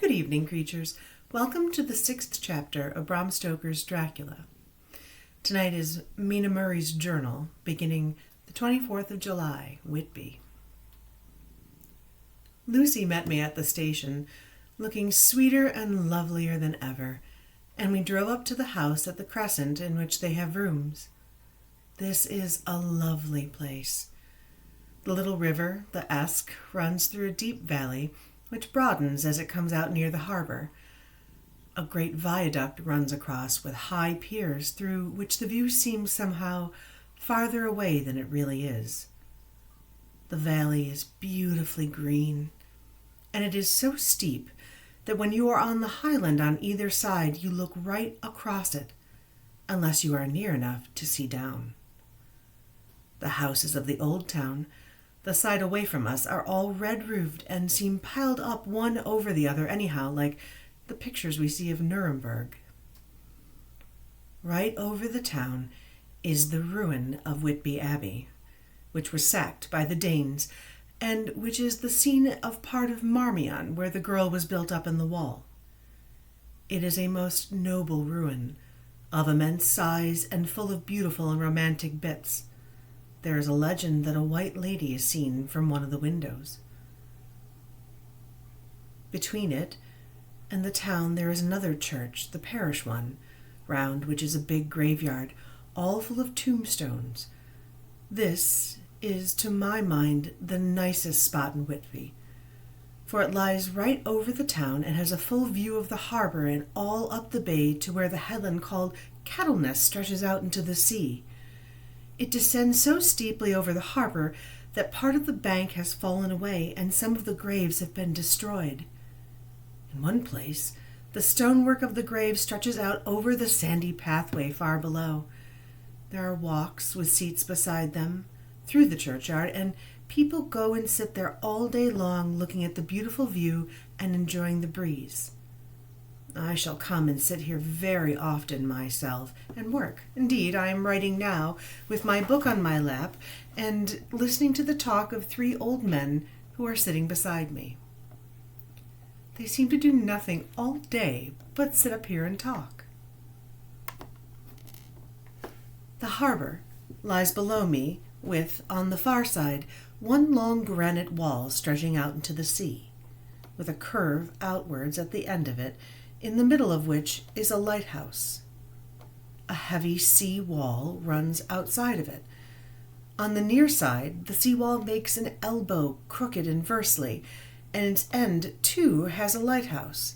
Good evening, creatures. Welcome to the 6th chapter of Bram Stoker's Dracula. Tonight is Mina Murray's journal, beginning the 24th of July, Whitby. Lucy met me at the station, looking sweeter and lovelier than ever, and we drove up to the house at the Crescent in which they have rooms. This is a lovely place. The little river, the Esk, runs through a deep valley, which broadens as it comes out near the harbor. A great viaduct runs across with high piers through which the view seems somehow farther away than it really is. The valley is beautifully green, and it is so steep that when you are on the highland on either side, you look right across it, unless you are near enough to see down. The houses of the old town, the side away from us, are all red-roofed and seem piled up one over the other anyhow, like the pictures we see of Nuremberg. Right over the town is the ruin of Whitby Abbey, which was sacked by the Danes, and which is the scene of part of Marmion, where the girl was built up in the wall. It is a most noble ruin, of immense size and full of beautiful and romantic bits. There is a legend that a white lady is seen from one of the windows. Between it and the town there is another church, the parish one, round which is a big graveyard, all full of tombstones. This is, to my mind, the nicest spot in Whitby, for it lies right over the town and has a full view of the harbor and all up the bay to where the headland called Kettleness stretches out into the sea. It descends so steeply over the harbor that part of the bank has fallen away and some of the graves have been destroyed. In one place, the stonework of the grave stretches out over the sandy pathway far below. There are walks with seats beside them through the churchyard, and people go and sit there all day long looking at the beautiful view and enjoying the breeze. I shall come and sit here very often myself and work. Indeed, I am writing now with my book on my lap and listening to the talk of 3 old men who are sitting beside me. They seem to do nothing all day but sit up here and talk. The harbor lies below me with, on the far side, one long granite wall stretching out into the sea, with a curve outwards at the end of it, in the middle of which is a lighthouse. A heavy sea wall runs outside of it. On the near side, the sea wall makes an elbow crooked inversely, and its end, too, has a lighthouse.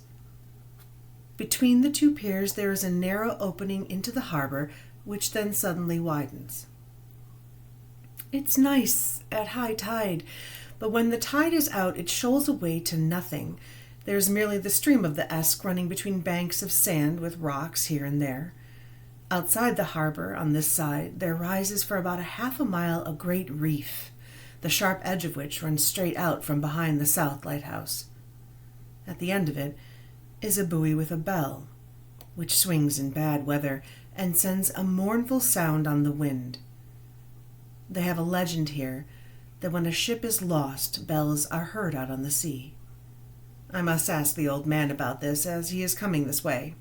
Between the 2 piers there is a narrow opening into the harbor, which then suddenly widens. It's nice at high tide, but when the tide is out, it shoals away to nothing. There's merely the stream of the Esk running between banks of sand with rocks here and there. Outside the harbor, on this side, there rises for about half a mile a great reef, the sharp edge of which runs straight out from behind the south lighthouse. At the end of it is a buoy with a bell, which swings in bad weather and sends a mournful sound on the wind. They have a legend here that when a ship is lost, bells are heard out on the sea. I must ask the old man about this, as he is coming this way.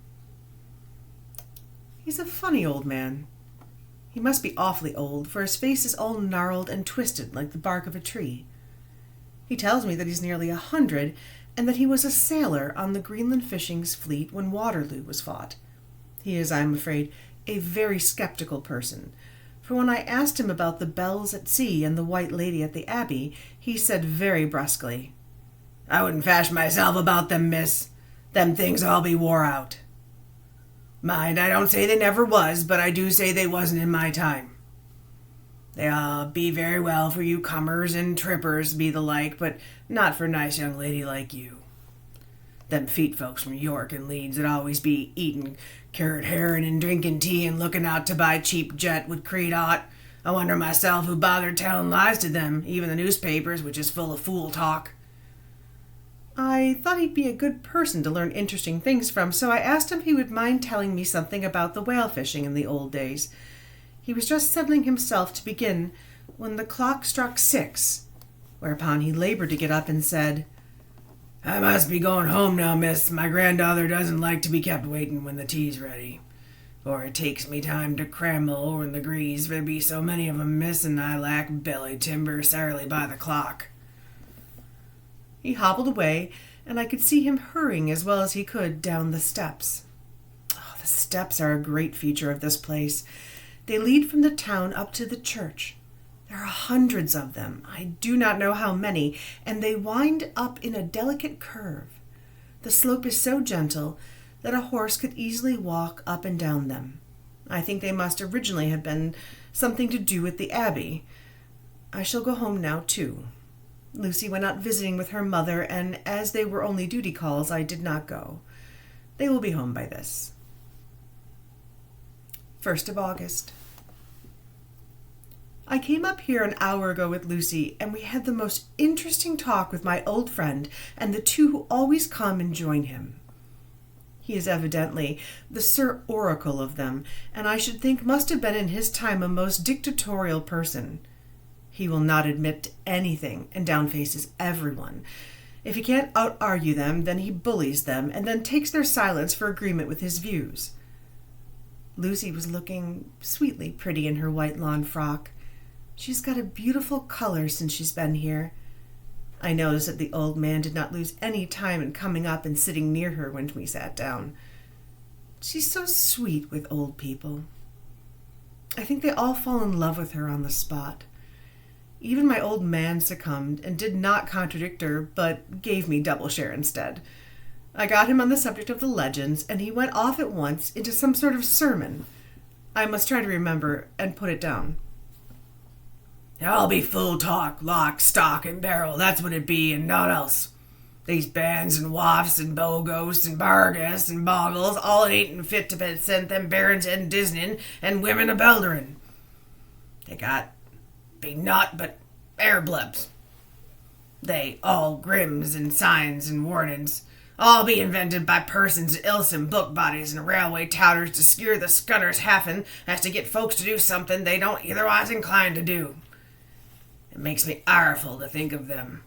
He's a funny old man. He must be awfully old, for his face is all gnarled and twisted like the bark of a tree. He tells me that he's nearly 100, and that he was a sailor on the Greenland fishing fleet when Waterloo was fought. He is, I am afraid, a very skeptical person, for when I asked him about the bells at sea and the white lady at the Abbey, he said very brusquely, "I wouldn't fash myself about them, miss. Them things all be wore out. Mind, I don't say they never was, but I do say they wasn't in my time. They all be very well for you comers and trippers be the like, but not for a nice young lady like you. Them feet folks from York and Leeds that always be eating carrot herring and drinking tea and looking out to buy cheap jet would create aught. I wonder myself who bothered telling lies to them, even the newspapers, which is full of fool talk." I thought he'd be a good person to learn interesting things from, so I asked him if he would mind telling me something about the whale fishing in the old days. He was just settling himself to begin when the clock struck 6, whereupon he labored to get up and said, I must be going home now, miss. My granddaughter doesn't like to be kept waiting when the tea's ready. For it takes me time to cramble over in the grease, there be so many of 'em, miss, and I lack belly timber sarily by the clock. He hobbled away, and I could see him hurrying as well as he could down the steps. Oh, the steps are a great feature of this place. They lead from the town up to the church. There are hundreds of them, I do not know how many, and they wind up in a delicate curve. The slope is so gentle that a horse could easily walk up and down them. I think they must originally have been something to do with the abbey. I shall go home now, too. Lucy went out visiting with her mother, and as they were only duty calls, I did not go. They will be home by this. 1st of August. I came up here an hour ago with Lucy, and we had the most interesting talk with my old friend and the two who always come and join him. He is evidently the Sir Oracle of them, and I should think must have been in his time a most dictatorial person. He will not admit to anything and downfaces everyone. If he can't out-argue them, then he bullies them and then takes their silence for agreement with his views. Lucy was looking sweetly pretty in her white lawn frock. She's got a beautiful color since she's been here. I noticed that the old man did not lose any time in coming up and sitting near her when we sat down. She's so sweet with old people. I think they all fall in love with her on the spot. Even my old man succumbed and did not contradict her, but gave me double share instead. I got him on the subject of the legends, and he went off at once into some sort of sermon. I must try to remember and put it down. I'll be full talk, lock, stock, and barrel, that's what it be, and naught else. These bands and wafts and bogos and bargas and boggles, all it ain't fit to be sent them barons and Disneyn and women a belderin. They got be naught but air blebs. They all grims and signs and warnings, all be invented by persons ilsome book bodies and railway touters to skewer the scunners haffen as to get folks to do something they don't otherwise incline to do. It makes me ireful to think of them.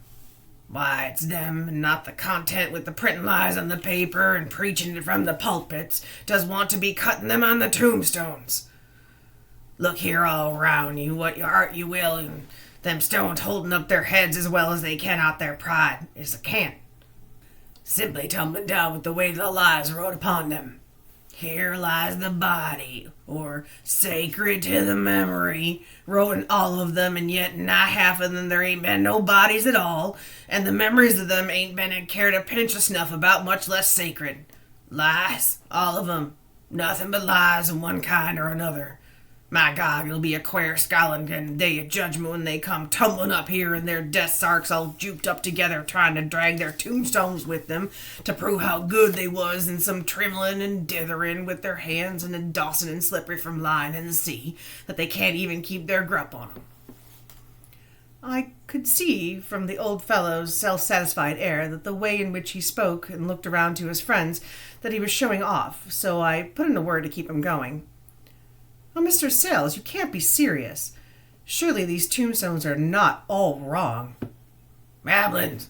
Why, it's them, and not the content with the printin' lies on the paper and preachin' it from the pulpits, does want to be cuttin' them on the tombstones. Look here all round you, what you art you will, and them stones holdin' up their heads as well as they can out their pride, is a can't. Simply tumblin' down with the weight of the lies wrote upon them. Here lies the body, or sacred to the memory, wrote in all of them, and yet nigh half of them there ain't been no bodies at all, and the memories of them ain't been cared a pinch of snuff about, much less sacred. Lies, all of them, nothing but lies of one kind or another. My God, it'll be a queer scowling in the day of judgment when they come tumbling up here in their death sarks all juped up together trying to drag their tombstones with them to prove how good they was in some trimmelin' and ditherin' with their hands and a dossin' and slippery from lying in the sea that they can't even keep their grup on 'em. I could see from the old fellow's self-satisfied air that the way in which he spoke and looked around to his friends that he was showing off, so I put in a word to keep him going. Oh, Mr. Sales, you can't be serious. Surely these tombstones are not all wrong. Rabblins.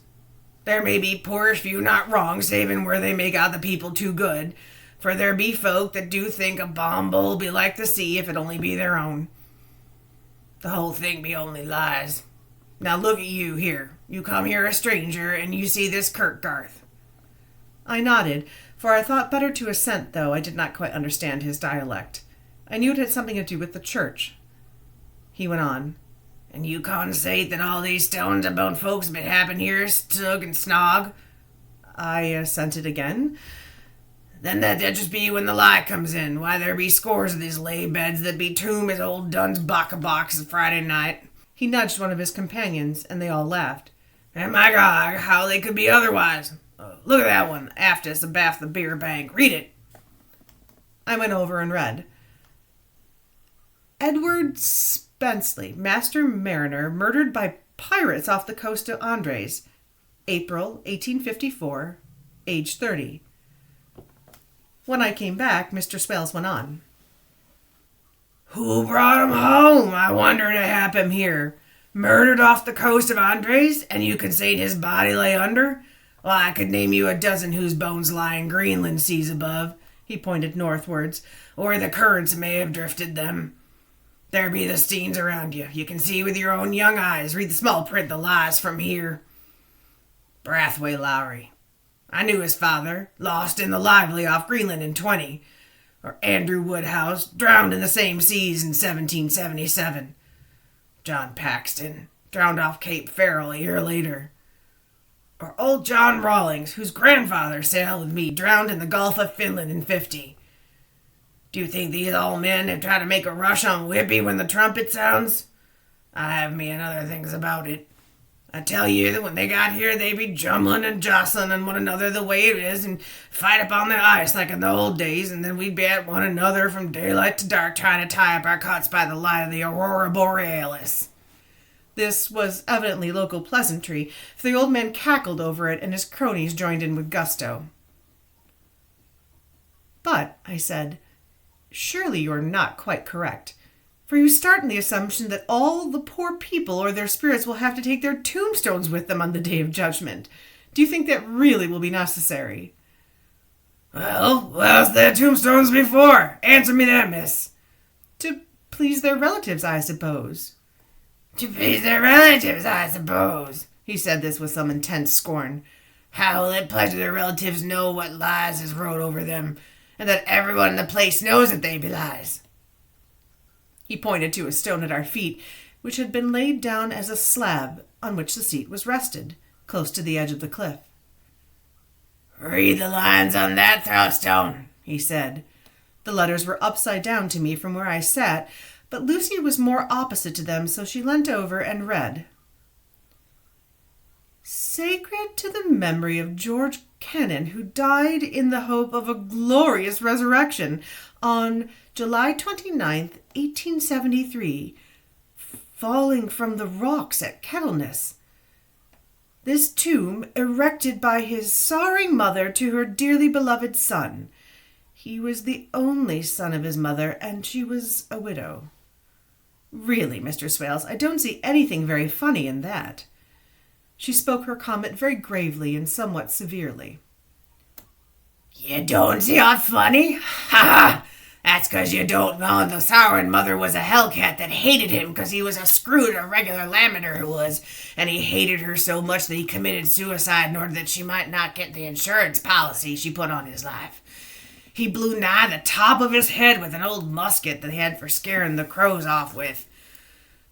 There may be poorish few not wrong, savin' where they make out the people too good, for there be folk that do think a bomb'll be like the sea if it only be their own. The whole thing be only lies. Now look at you here. You come here a stranger, and you see this Kirkgarth. I nodded, for I thought better to assent, though I did not quite understand his dialect. I knew it had something to do with the church. He went on. And you consate that all these stones about folks been happen here, Stug and Snog? I assented again. Then that just be when the lie comes in. Why, there be scores of these lay beds that be tomb as old Dunn's box Friday night. He nudged one of his companions, and they all laughed. And my God, how they could be otherwise. Look at that one, aft us abaft the beer bank. Read it. I went over and read. Edward Spenceley, master mariner, murdered by pirates off the coast of Andres, April 1854, age 30. When I came back, Mr. Swales went on. Who brought him home? I wonder to hap him here. Murdered off the coast of Andres, and you can say his body lay under? Why, I could name you a dozen whose bones lie in Greenland seas above. He pointed northwards, or the currents may have drifted them. There be the steens around you. You can see with your own young eyes. Read the small print that lies from here. Brathwaite Lowry. I knew his father, lost in the lively off Greenland in 20. Or Andrew Woodhouse, drowned in the same seas in 1777. John Paxton, drowned off Cape Farrell a year later. Or old John Rawlings, whose grandfather sailed with me, drowned in the Gulf of Finland in 50. Do you think these old men have tried to make a rush on Whippy when the trumpet sounds? I have me and other things about it. I tell you that when they got here, they be jumbling and jostling on one another the way it is, and fight upon the ice like in the old days, and then we'd be at one another from daylight to dark trying to tie up our cuts by the light of the Aurora Borealis. This was evidently local pleasantry, for the old man cackled over it, and his cronies joined in with gusto. But, I said, surely you're not quite correct, for you start in the assumption that all the poor people or their spirits will have to take their tombstones with them on the Day of Judgment. Do you think that really will be necessary? Well, what else their tombstones before? Answer me that, miss. To please their relatives, I suppose. To please their relatives, I suppose. He said this with some intense scorn. How will it pleasure their relatives know what lies is wrote over them, and that everyone in the place knows that they be lies? He pointed to a stone at our feet, which had been laid down as a slab on which the seat was rested, close to the edge of the cliff. Read the lines on that throwstone, he said. The letters were upside down to me from where I sat, but Lucy was more opposite to them, so she leant over and read. Sacred to the memory of George Kennan, who died in the hope of a glorious resurrection on July 29th, 1873, falling from the rocks at Kettleness. This tomb erected by his sorrowing mother to her dearly beloved son. He was the only son of his mother, and she was a widow. Really, Mr. Swales, I don't see anything very funny in that. She spoke her comment very gravely and somewhat severely. You don't see aught funny? Ha ha! That's 'cause you don't know the sorrowing mother was a hellcat that hated him 'cause he was a screwed, a regular lamenter who was, and he hated her so much that he committed suicide in order that she might not get the insurance policy she put on his life. He blew nigh the top of his head with an old musket that he had for scaring the crows off with.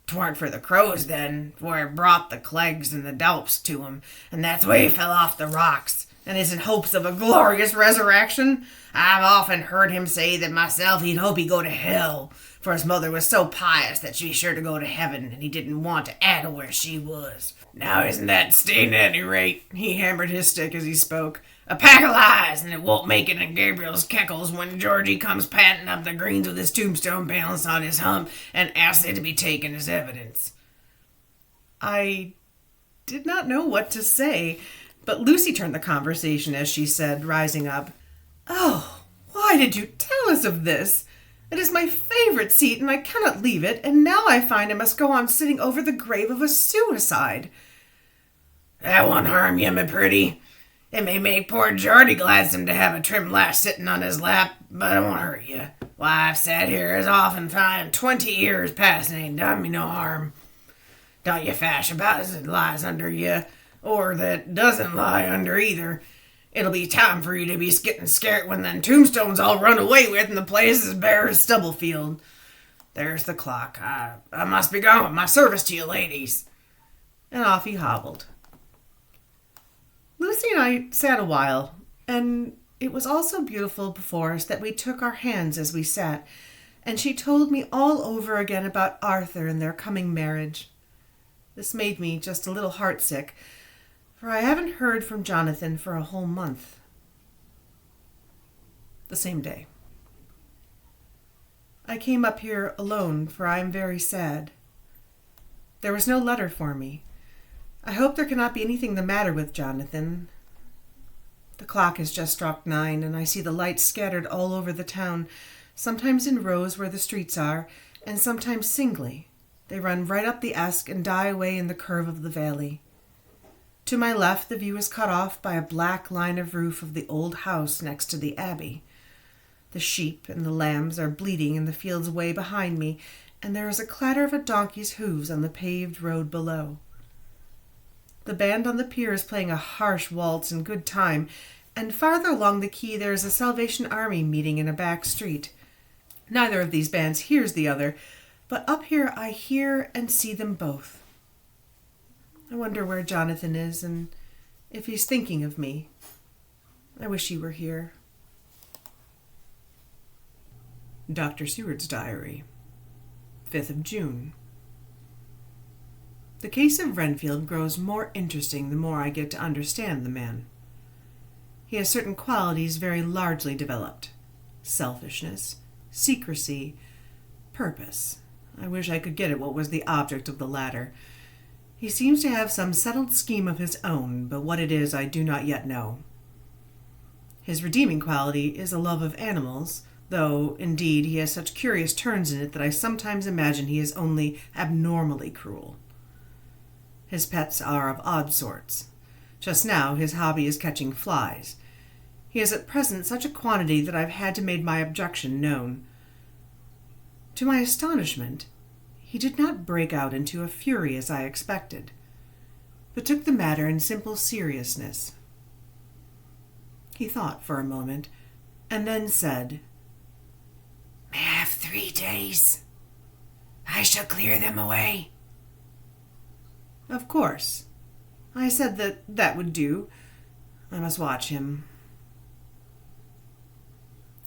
'Twarn't for the crows then, for it brought the clegs and the daups to him, and that's why he fell off the rocks, and is in hopes of a glorious resurrection. I've often heard him say that myself he'd hope he'd go to hell, for his mother was so pious that she'd be sure to go to heaven, and he didn't want to add where she was. Now isn't that stain at any rate? He hammered his stick as he spoke. A pack of lies, and it won't make it in Gabriel's keckles when Georgie comes panting up the greens with his tombstone balanced on his hump and asks it to be taken as evidence. I did not know what to say, but Lucy turned the conversation as she said, rising up, Oh, why did you tell us of this? It is my favorite seat, and I cannot leave it, and now I find I must go on sitting over the grave of a suicide. That won't harm you, my pretty. It may make poor Geordie gladsome to have a trim lass sitting on his lap, but it won't hurt you. Why, I've sat here as often in 20 years past and ain't done me no harm. Don't you fash about as it lies under you, or that doesn't lie under either. It'll be time for you to be getting scared when them tombstones all run away with and the place is bare as stubble field. There's the clock. I must be gone with my service to you ladies. And off he hobbled. Lucy and I sat a while, and it was all so beautiful before us that we took our hands as we sat, and she told me all over again about Arthur and their coming marriage. This made me just a little heartsick, for I haven't heard from Jonathan for a whole month. The same day. I came up here alone, for I am very sad. There was no letter for me. I hope there cannot be anything the matter with Jonathan. The clock has just struck 9, and I see the lights scattered all over the town, sometimes in rows where the streets are, and sometimes singly. They run right up the Esk and die away in the curve of the valley. To my left, the view is cut off by a black line of roof of the old house next to the abbey. The sheep and the lambs are bleating in the fields way behind me, and there is a clatter of a donkey's hooves on the paved road below. The band on the pier is playing a harsh waltz in good time, and farther along the quay there is a Salvation Army meeting in a back street. Neither of these bands hears the other, but up here I hear and see them both. I wonder where Jonathan is and if he's thinking of me. I wish he were here. Dr. Seward's Diary, 5th of June. The case of Renfield grows more interesting the more I get to understand the man. He has certain qualities very largely developed: selfishness, secrecy, purpose. I wish I could get at what was the object of the latter. He seems to have some settled scheme of his own, but what it is I do not yet know. His redeeming quality is a love of animals, though, indeed, he has such curious turns in it that I sometimes imagine he is only abnormally cruel. His pets are of odd sorts. Just now his hobby is catching flies. He has at present such a quantity that I've had to make my objection known. To my astonishment, he did not break out into a fury as I expected, but took the matter in simple seriousness. He thought for a moment, and then said, "May I have 3 days? I shall clear them away." Of course. I said that would do. I must watch him.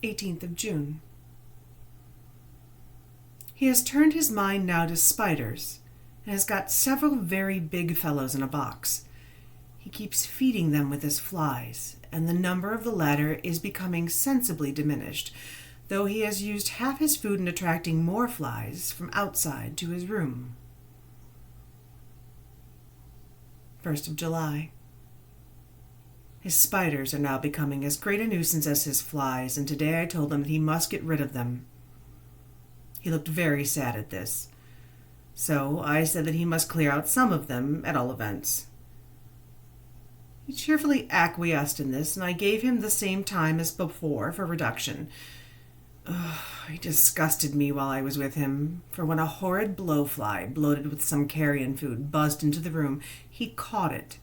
18th of June. He has turned his mind now to spiders, and has got several very big fellows in a box. He keeps feeding them with his flies, and the number of the latter is becoming sensibly diminished, though he has used half his food in attracting more flies from outside to his room. 1st of July. His spiders are now becoming as great a nuisance as his flies, and today I told him that he must get rid of them. He looked very sad at this, so I said that he must clear out some of them, at all events. He cheerfully acquiesced in this, and I gave him the same time as before for reduction. He disgusted me while I was with him, for when a horrid blowfly, bloated with some carrion food, buzzed into the room, he caught it,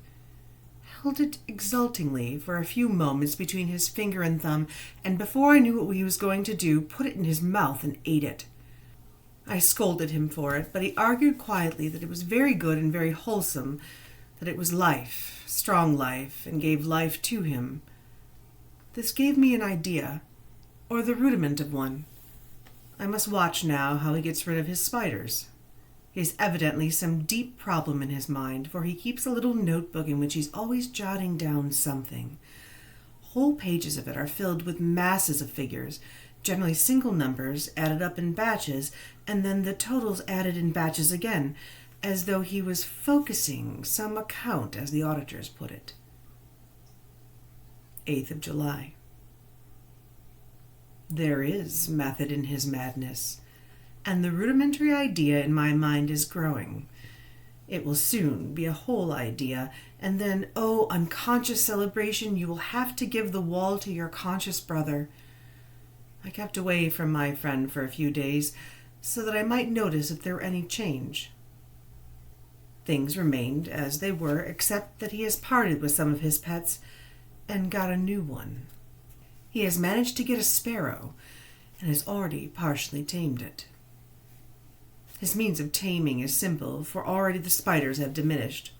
held it exultingly for a few moments between his finger and thumb, and before I knew what he was going to do, put it in his mouth and ate it. I scolded him for it, but he argued quietly that it was very good and very wholesome, that it was life, strong life, and gave life to him. This gave me an idea, or the rudiment of one. I must watch now how he gets rid of his spiders. He has evidently some deep problem in his mind, for he keeps a little notebook in which he's always jotting down something. Whole pages of it are filled with masses of figures, generally single numbers added up in batches, and then the totals added in batches again, as though he was focusing some account, as the auditors put it. 8th of July. There is method in his madness, and the rudimentary idea in my mind is growing. It will soon be a whole idea, and then, oh, unconscious celebration, you will have to give the wall to your conscious brother. I kept away from my friend for a few days, so that I might notice if there were any change. Things remained as they were, except that he has parted with some of his pets and got a new one. He has managed to get a sparrow, and has already partially tamed it. His means of taming is simple, for already the spiders have diminished.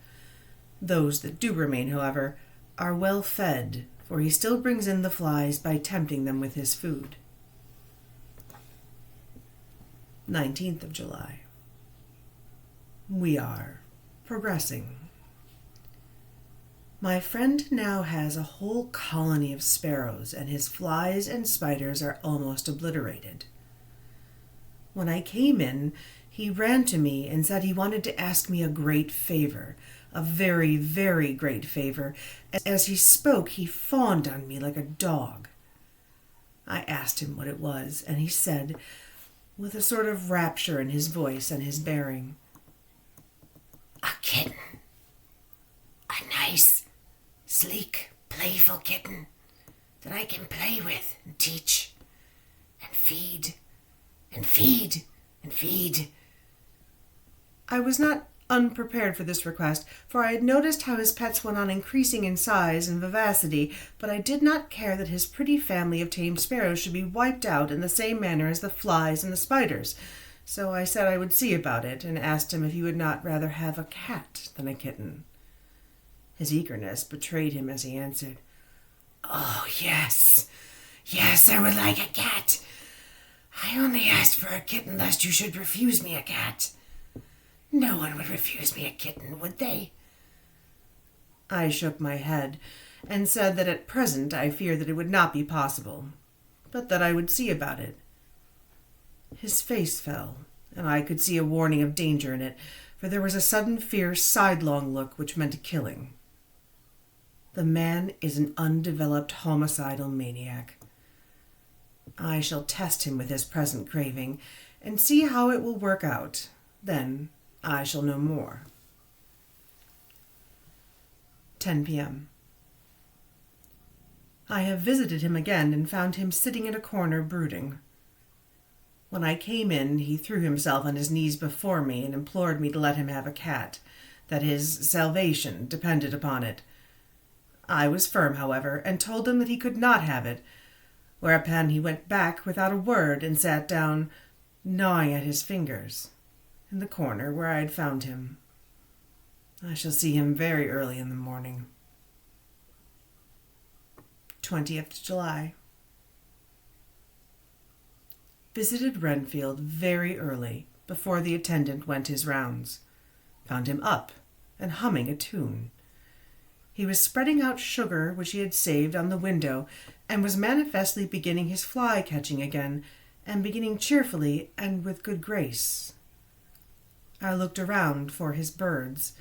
Those that do remain, however, are well fed, for he still brings in the flies by tempting them with his food. 19th of July. We are progressing. My friend now has a whole colony of sparrows, and his flies and spiders are almost obliterated. When I came in, he ran to me and said he wanted to ask me a great favor, a very, very great favor. As he spoke, he fawned on me like a dog. I asked him what it was, and he said, with a sort of rapture in his voice and his bearing, "A kitten. A A nice, sleek, playful kitten that I can play with and teach and feed and feed and feed. I was not unprepared for this request, for I had noticed how his pets went on increasing in size and vivacity, but I did not care that his pretty family of tame sparrows should be wiped out in the same manner as the flies and the spiders. So I said I would see about it, and asked him if he would not rather have a cat than a kitten. His eagerness betrayed him as he answered, "Oh, yes. Yes, I would like a cat. I only asked for a kitten lest you should refuse me a cat. No one would refuse me a kitten, would they?" I shook my head, and said that at present I feared that it would not be possible, but that I would see about it. His face fell, and I could see a warning of danger in it, for there was a sudden fierce sidelong look which meant killing. The man is an undeveloped homicidal maniac. I shall test him with his present craving, and see how it will work out. Then I shall know more. 10 p.m. I have visited him again and found him sitting in a corner brooding. When I came in, he threw himself on his knees before me and implored me to let him have a cat, that his salvation depended upon it. I was firm, however, and told him that he could not have it, whereupon he went back without a word and sat down, gnawing at his fingers, in the corner where I had found him. I shall see him very early in the morning. 20th July. Visited Renfield very early, before the attendant went his rounds. Found him up and humming a tune. He was spreading out sugar which he had saved on the window, and was manifestly beginning his fly-catching again, and beginning cheerfully and with good grace. I looked around for his birds,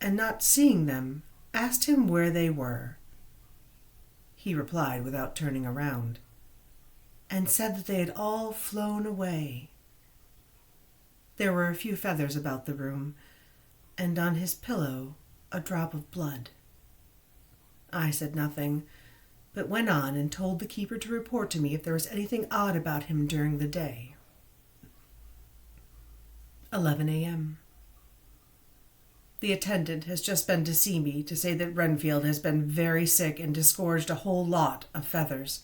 and not seeing them, asked him where they were. He replied without turning around, and said that they had all flown away. There were a few feathers about the room, and on his pillow a drop of blood. I said nothing, but went on and told the keeper to report to me if there was anything odd about him during the day. 11 a.m. The attendant has just been to see me to say that Renfield has been very sick and disgorged a whole lot of feathers.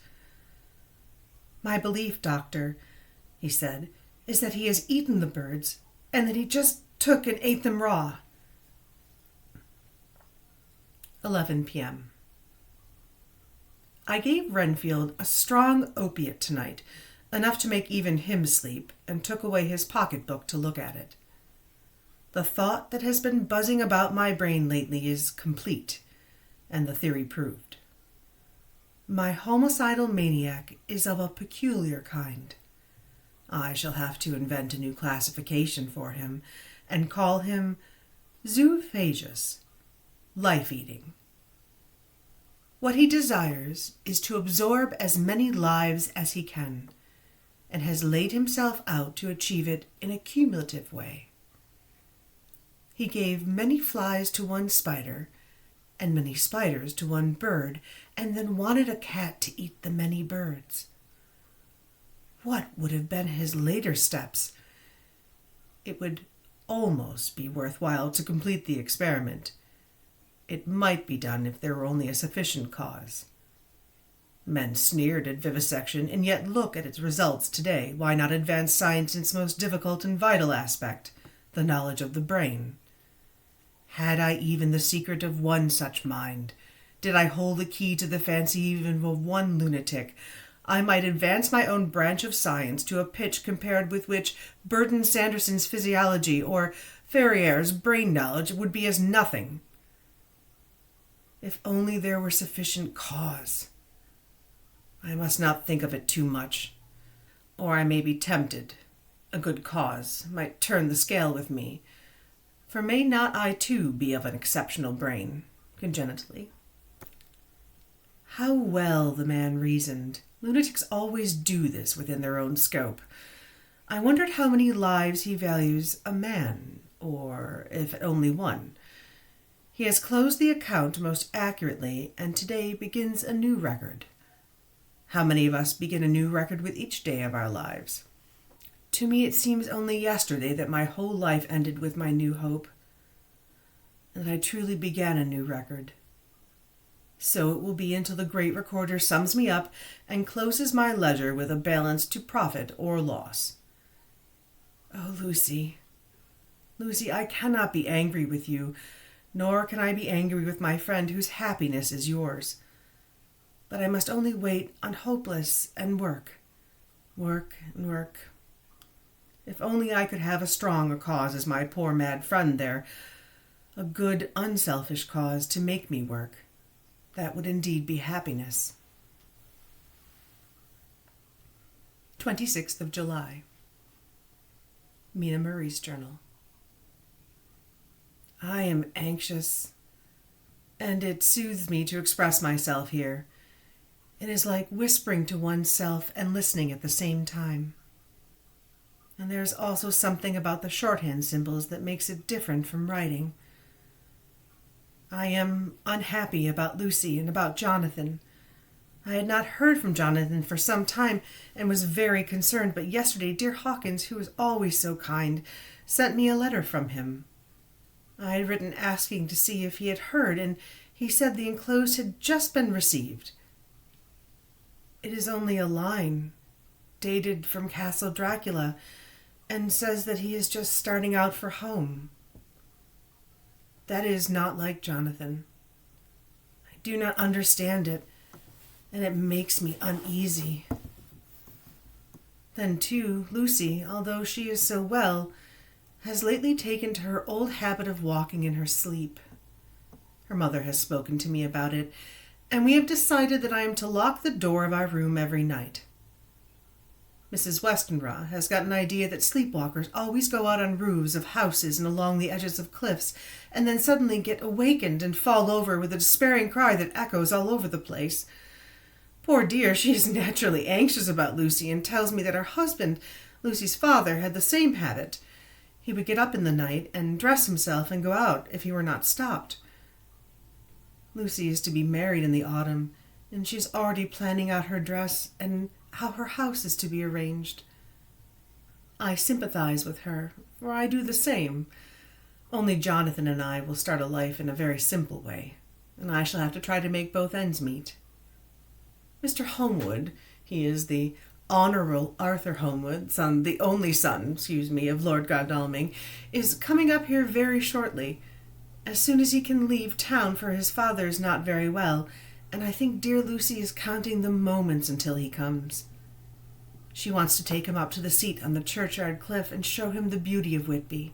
"My belief, doctor," he said, "is that he has eaten the birds, and that he just took and ate them raw." 11 p.m. I gave Renfield a strong opiate tonight, enough to make even him sleep, and took away his pocketbook to look at it. The thought that has been buzzing about my brain lately is complete, and the theory proved. My homicidal maniac is of a peculiar kind. I shall have to invent a new classification for him, and call him zoophagous, life-eating. What he desires is to absorb as many lives as he can, and has laid himself out to achieve it in a cumulative way. He gave many flies to one spider, and many spiders to one bird, and then wanted a cat to eat the many birds. What would have been his later steps? It would almost be worthwhile to complete the experiment. It might be done if there were only a sufficient cause. Men sneered at vivisection, and yet look at its results today. Why not advance science in its most difficult and vital aspect, the knowledge of the brain? Had I even the secret of one such mind, did I hold the key to the fancy even of one lunatic, I might advance my own branch of science to a pitch compared with which Burton Sanderson's physiology or Ferrier's brain knowledge would be as nothing. If only there were sufficient cause. I must not think of it too much, or I may be tempted. A good cause might turn the scale with me, for may not I too be of an exceptional brain, congenitally? How well the man reasoned. Lunatics always do this within their own scope. I wondered how many lives he values a man, or if only one. He has closed the account most accurately, and today begins a new record. How many of us begin a new record with each day of our lives? To me, it seems only yesterday that my whole life ended with my new hope, and that I truly began a new record. So it will be until the great recorder sums me up and closes my ledger with a balance to profit or loss. Oh, Lucy, Lucy, I cannot be angry with you, nor can I be angry with my friend whose happiness is yours. But I must only wait on hopeless and work and work. If only I could have as strong a cause as my poor mad friend there, a good, unselfish cause to make me work. That would indeed be happiness. 26th of July. Mina Murray's journal. I am anxious, and it soothes me to express myself here. It is like whispering to oneself and listening at the same time. And there is also something about the shorthand symbols that makes it different from writing. I am unhappy about Lucy and about Jonathan. I had not heard from Jonathan for some time and was very concerned, but yesterday dear Hawkins, who is always so kind, sent me a letter from him. I had written asking to see if he had heard, and he said the enclosed had just been received. It is only a line, dated from Castle Dracula, and says that he is just starting out for home. That is not like Jonathan. I do not understand it, and it makes me uneasy. Then, too, Lucy, although she is so well, has lately taken to her old habit of walking in her sleep. Her mother has spoken to me about it, and we have decided that I am to lock the door of our room every night. Mrs. Westenra has got an idea that sleepwalkers always go out on roofs of houses and along the edges of cliffs, and then suddenly get awakened and fall over with a despairing cry that echoes all over the place. Poor dear, she is naturally anxious about Lucy and tells me that her husband, Lucy's father, had the same habit. He would get up in the night and dress himself and go out if he were not stopped. Lucy is to be married in the autumn, and she is already planning out her dress and how her house is to be arranged. I sympathize with her, for I do the same. Only Jonathan and I will start a life in a very simple way, and I shall have to try to make both ends meet. Mr. Homewood, he is the Honourable Arthur Homewood, the only son, of Lord Godalming, is coming up here very shortly, as soon as he can leave town, for his father is not very well, and I think dear Lucy is counting the moments until he comes. She wants to take him up to the seat on the churchyard cliff and show him the beauty of Whitby.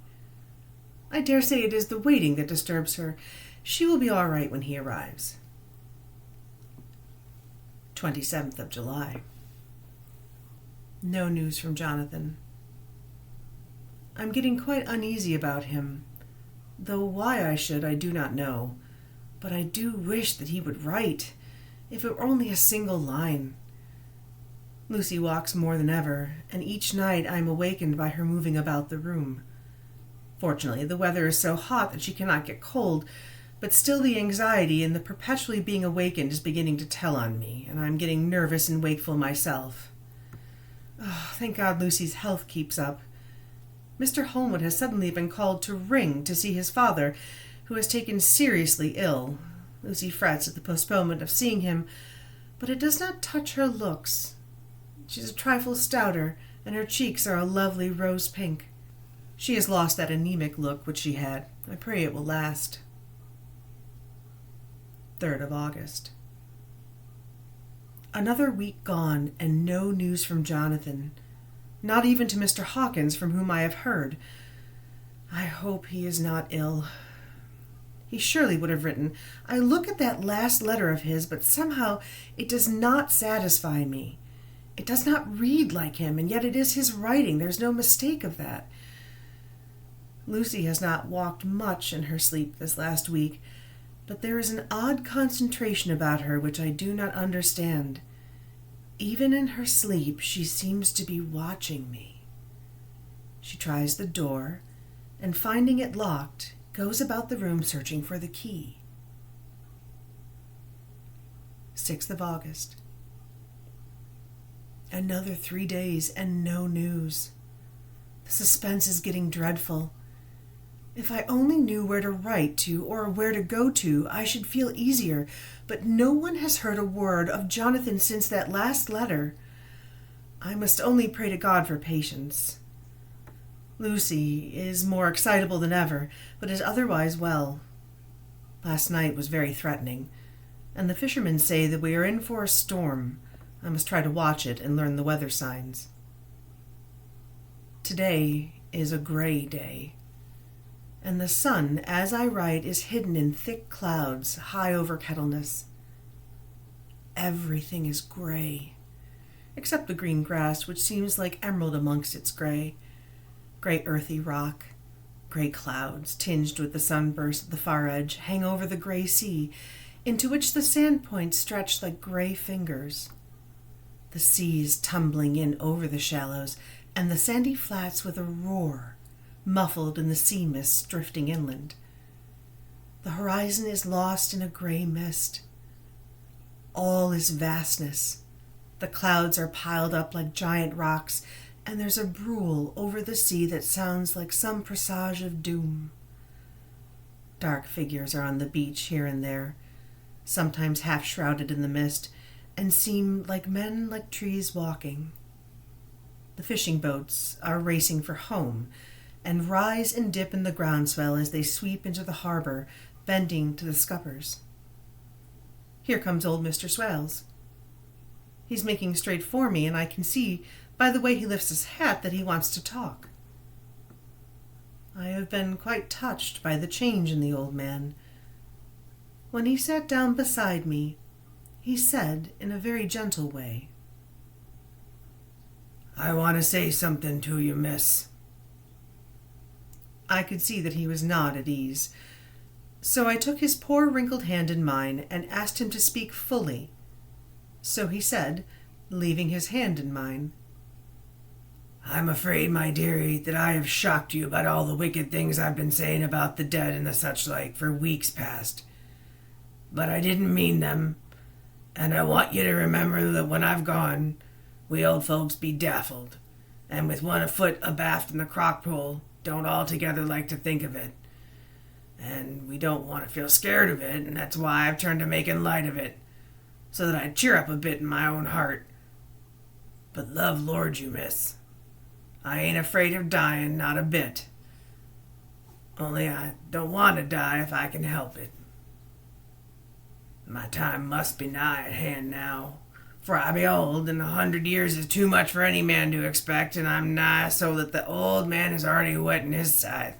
I dare say it is the waiting that disturbs her. She will be all right when he arrives. 27th of July. No news from Jonathan. I'm getting quite uneasy about him, though why I should I do not know, but I do wish that he would write, if it were only a single line. Lucy walks more than ever, and each night I am awakened by her moving about the room. Fortunately, the weather is so hot that she cannot get cold, but still the anxiety and the perpetually being awakened is beginning to tell on me, and I am getting nervous and wakeful myself. Oh, thank God Lucy's health keeps up. Mr. Homewood has suddenly been called to Ring to see his father, who has taken seriously ill. Lucy frets at the postponement of seeing him, but it does not touch her looks. She is a trifle stouter, and her cheeks are a lovely rose pink. She has lost that anemic look which she had. I pray it will last. 3rd of August. Another week gone, and no news from Jonathan, not even to Mr. Hawkins, from whom I have heard. I hope he is not ill. He surely would have written. I look at that last letter of his, but somehow it does not satisfy me. It does not read like him, and yet it is his writing. There's no mistake of that. Lucy has not walked much in her sleep this last week, but there is an odd concentration about her which I do not understand. Even in her sleep, she seems to be watching me. She tries the door, and finding it locked, goes about the room searching for the key. 6th of August. Another 3 days and no news. The suspense is getting dreadful. If I only knew where to write to or where to go to, I should feel easier, but no one has heard a word of Jonathan since that last letter. I must only pray to God for patience. Lucy is more excitable than ever, but is otherwise well. Last night was very threatening, and the fishermen say that we are in for a storm. I must try to watch it and learn the weather signs. Today is a gray day, and the sun, as I write, is hidden in thick clouds high over Kettleness. Everything is gray, except the green grass, which seems like emerald amongst its gray. Gray earthy rock, gray clouds, tinged with the sunburst at the far edge, hang over the gray sea, into which the sand points stretch like gray fingers. The sea is tumbling in over the shallows, and the sandy flats with a roar, muffled in the sea mists drifting inland. The horizon is lost in a gray mist. All is vastness. The clouds are piled up like giant rocks, and there's a brool over the sea that sounds like some presage of doom. Dark figures are on the beach here and there, sometimes half shrouded in the mist, and seem like men like trees walking. The fishing boats are racing for home, and rise and dip in the groundswell as they sweep into the harbor, bending to the scuppers. Here comes old Mr. Swales. He's making straight for me, and I can see by the way he lifts his hat that he wants to talk. I have been quite touched by the change in the old man. When he sat down beside me, he said in a very gentle way, "I want to say something to you, miss." I could see that he was not at ease, so I took his poor wrinkled hand in mine and asked him to speak fully. So he said, leaving his hand in mine, "I'm afraid, my dearie, that I have shocked you about all the wicked things I've been saying about the dead and the such like for weeks past. But I didn't mean them, and I want you to remember that when I've gone, we old folks be daffled, and with one afoot abaft in the crock-pole, don't altogether like to think of it. And we don't want to feel scared of it, and that's why I've turned to making light of it, so that I'd cheer up a bit in my own heart. But love lord you, miss. I ain't afraid of dying, not a bit. Only I don't want to die if I can help it. My time must be nigh at hand now, for I be old, and 100 years is too much for any man to expect, and I'm nigh so that the old man is already whetting his scythe.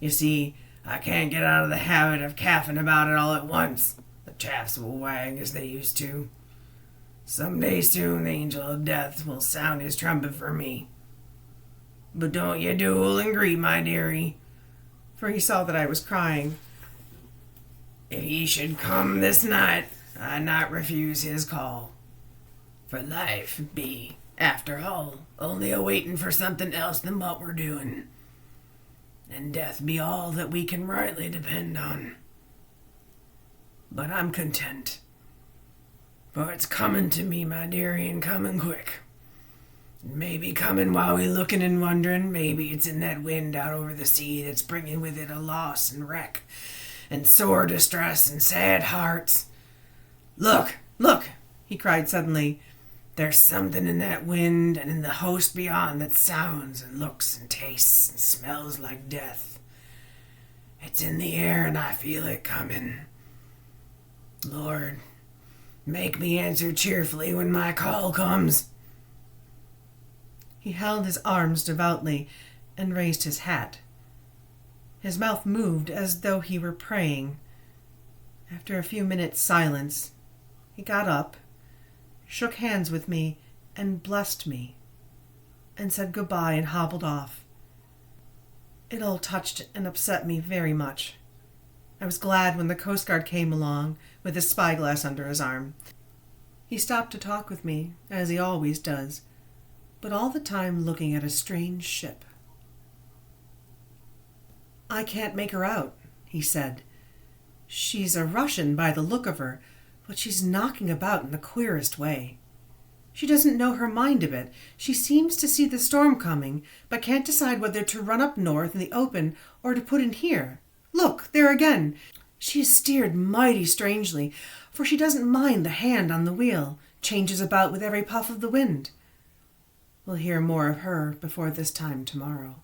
You see, I can't get out of the habit of caffing about it all at once. The chaps will wag as they used to. Some day soon the angel of death will sound his trumpet for me. But don't ye duel and greet, my dearie," for he saw that I was crying. "If he should come this night, I'd not refuse his call. For life be, after all, only a waiting for something else than what we're doing. And death be all that we can rightly depend on. But I'm content, for it's coming to me, my dearie, and coming quick. It may be coming while we looking and wondering. Maybe it's in that wind out over the sea that's bringing with it a loss and wreck, and sore distress and sad hearts. Look, look," he cried suddenly. "There's something in that wind and in the host beyond that sounds and looks and tastes and smells like death. It's in the air and I feel it coming. Lord, make me answer cheerfully when my call comes." He held his arms devoutly and raised his hat. His mouth moved as though he were praying. After a few minutes' silence, he got up, shook hands with me, and blessed me, and said goodbye and hobbled off. It all touched and upset me very much. I was glad when the Coast Guard came along with his spyglass under his arm. He stopped to talk with me, as he always does, but all the time looking at a strange ship. I can't make her out," he said. "She's a Russian by the look of her, but she's knocking about in the queerest way. She doesn't know her mind a bit. She seems to see the storm coming, but can't decide whether to run up north in the open or to put in here. Look, there again! She is steered mighty strangely, for she doesn't mind the hand on the wheel, changes about with every puff of the wind. We'll hear more of her before this time tomorrow."